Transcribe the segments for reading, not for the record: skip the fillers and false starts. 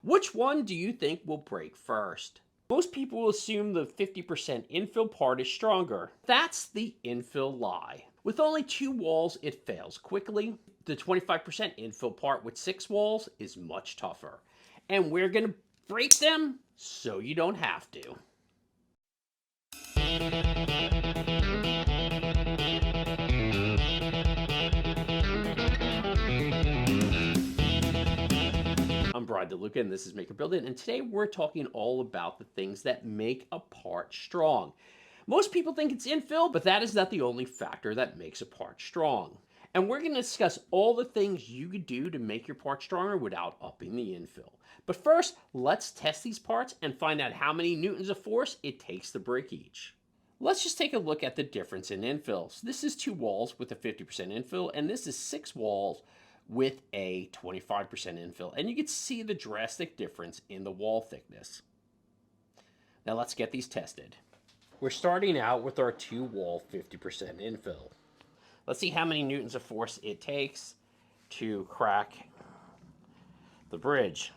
Which one do you think will break first? Most people will assume the 50% infill part is stronger. That's the infill lie. With only 2 walls, it fails quickly. The 25% infill part with 6 walls is much tougher. And we're going to break them so you don't have to. I'm Brian DeLuca, and this is Make or Build It, and today we're talking all about the things that make a part strong. Most people think it's infill, but that is not the only factor that makes a part strong. And we're going to discuss all the things you could do to make your part stronger without upping the infill. But first, let's test these parts and find out how many newtons of force it takes to break each. Let's just take a look at the difference in infill. So this is 2 walls with a 50% infill, and this is 6 walls with a 25% infill. And you can see the drastic difference in the wall thickness. Now let's get these tested. We're starting out with our 2 wall 50% infill. Let's see how many newtons of force it takes to crack the bridge.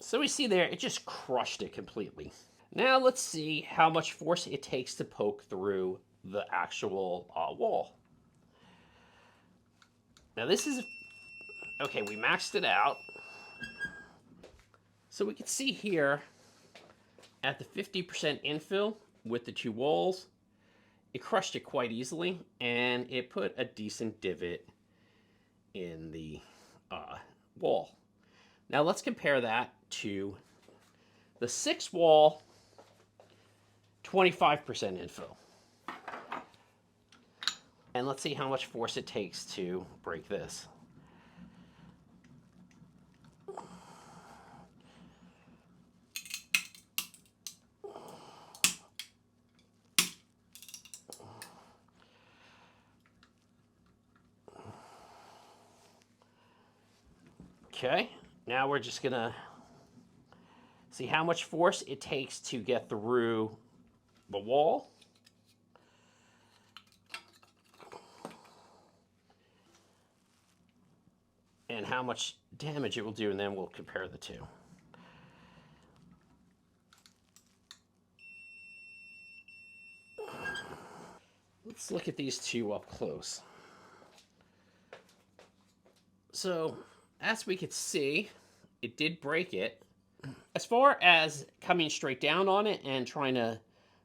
So we see there, it just crushed it completely. Now let's see how much force it takes to poke through the actual wall. Now this is, okay, we maxed it out. So we can see here at the 50% infill with the 2 walls, it crushed it quite easily, and it put a decent divot in the wall. Now let's compare that to the 6 wall 25% infill. And let's see how much force it takes to break this. Okay, now we're just gonna see how much force it takes to get through the wall. And how much damage it will do, and then we'll compare the two. Let's look at these two up close. So, as we could see, it did break it. As far as coming straight down on it and trying to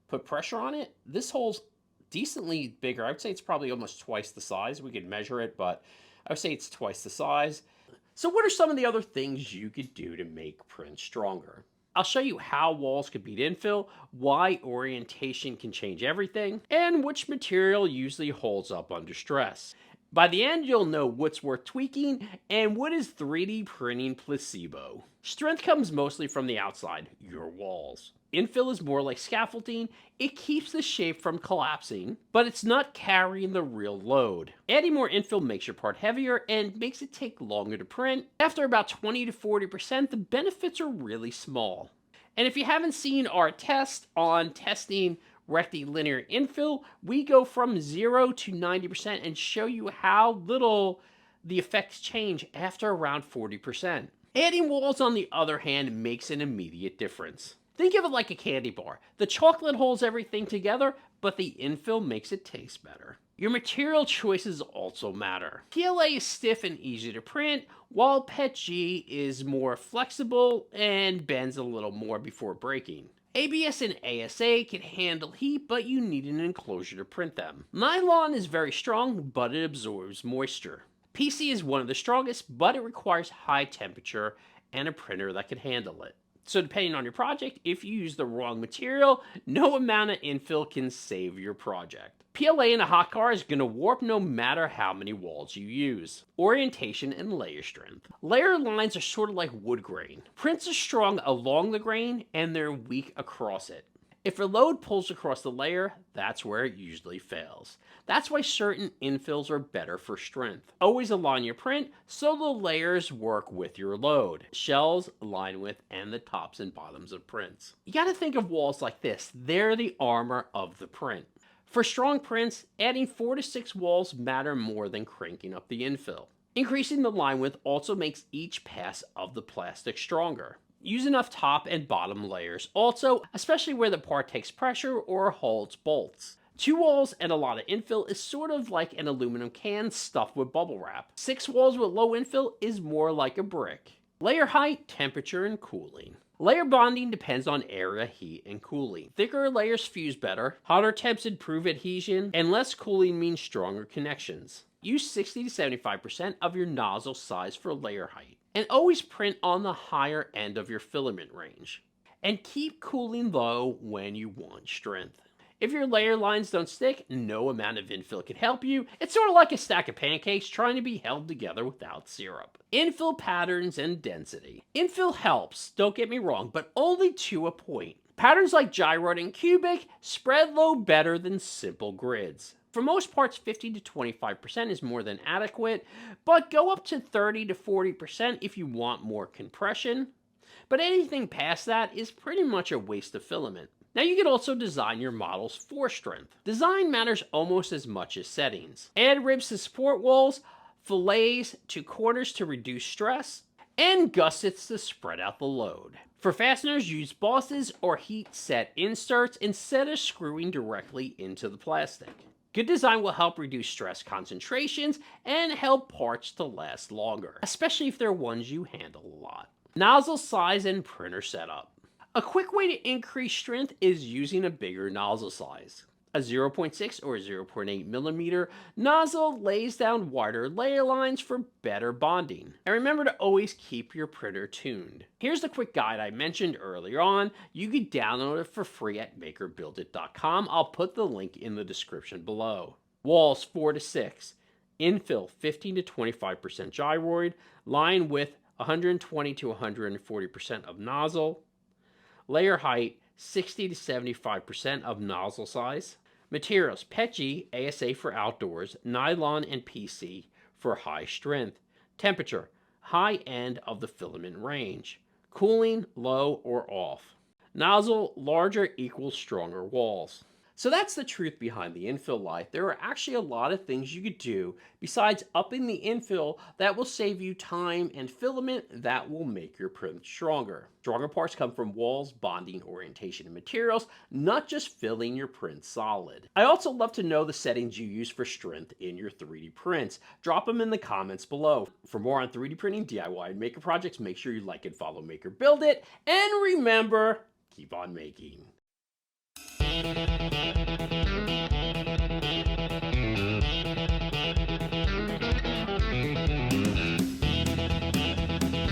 put pressure on it, this hole's decently bigger. I would say it's probably almost twice the size. We could measure it, but I would say it's twice the size. So what are some of the other things you could do to make prints stronger? I'll show you how walls could beat infill, why orientation can change everything, and which material usually holds up under stress. By the end, you'll know what's worth tweaking and what is 3D printing placebo. Strength comes mostly from the outside, your walls. Infill is more like scaffolding. It keeps the shape from collapsing, but it's not carrying the real load. Adding more infill makes your part heavier and makes it take longer to print. After about 20 to 40%, the benefits are really small. And if you haven't seen our test on testing rectilinear infill, we go from 0 to 90% and show you how little the effects change after around 40%. Adding walls, on the other hand, makes an immediate difference. Think of it like a candy bar. The chocolate holds everything together, but the infill makes it taste better. Your material choices also matter. PLA is stiff and easy to print, while PETG is more flexible and bends a little more before breaking. ABS and ASA can handle heat, but you need an enclosure to print them. Nylon is very strong, but it absorbs moisture. PC is one of the strongest, but it requires high temperature and a printer that can handle it. So depending on your project, if you use the wrong material, no amount of infill can save your project. PLA in a hot car is going to warp no matter how many walls you use. Orientation and layer strength. Layer lines are sort of like wood grain. Prints are strong along the grain and they're weak across it. If a load pulls across the layer, that's where it usually fails. That's why certain infills are better for strength. Always align your print so the layers work with your load. Shells, line width, and the tops and bottoms of prints. You gotta think of walls like this. They're the armor of the print. For strong prints, adding 4 to 6 walls matter more than cranking up the infill. Increasing the line width also makes each pass of the plastic stronger. Use enough top and bottom layers also, especially where the part takes pressure or holds bolts. 2 walls and a lot of infill is sort of like an aluminum can stuffed with bubble wrap. 6 walls with low infill is more like a brick. Layer height, temperature, and cooling. Layer bonding depends on area, heat, and cooling. Thicker layers fuse better, hotter temps improve adhesion, and less cooling means stronger connections. Use 60 to 75% of your nozzle size for layer height. And always print on the higher end of your filament range. And keep cooling low when you want strength. If your layer lines don't stick, no amount of infill can help you. It's sort of like a stack of pancakes trying to be held together without syrup. Infill patterns and density. Infill helps, don't get me wrong, but only to a point. Patterns like gyroid and cubic spread load better than simple grids. For most parts, 50 to 25% is more than adequate, but go up to 30 to 40% if you want more compression. But anything past that is pretty much a waste of filament. Now you can also design your models for strength. Design matters almost as much as settings. Add ribs to support walls, fillets to corners to reduce stress, and gussets to spread out the load. For fasteners, use bosses or heat set inserts instead of screwing directly into the plastic. Good design will help reduce stress concentrations and help parts to last longer, especially if they're ones you handle a lot. Nozzle size and printer setup. A quick way to increase strength is using a bigger nozzle size. A 0.6 or 0.8 millimeter nozzle lays down wider layer lines for better bonding. And remember to always keep your printer tuned. Here's the quick guide I mentioned earlier on. You can download it for free at makerbuildit.com. I'll put the link in the description below. Walls 4 to 6. Infill 15 to 25% gyroid. Line width 120 to 140% of nozzle. Layer height 60 to 75% of nozzle size. Materials PETG, ASA for outdoors, nylon and PC for high strength. Temperature high end of the filament range. Cooling low or off. Nozzle larger equals stronger walls. So that's the truth behind the infill life. There are actually a lot of things you could do besides upping the infill that will save you time and filament that will make your print stronger. Stronger parts come from walls, bonding, orientation, and materials, not just filling your print solid. I also love to know the settings you use for strength in your 3D prints. Drop them in the comments below. For more on 3D printing, DIY, and maker projects, make sure you like and follow Maker Build It. And remember, keep on making.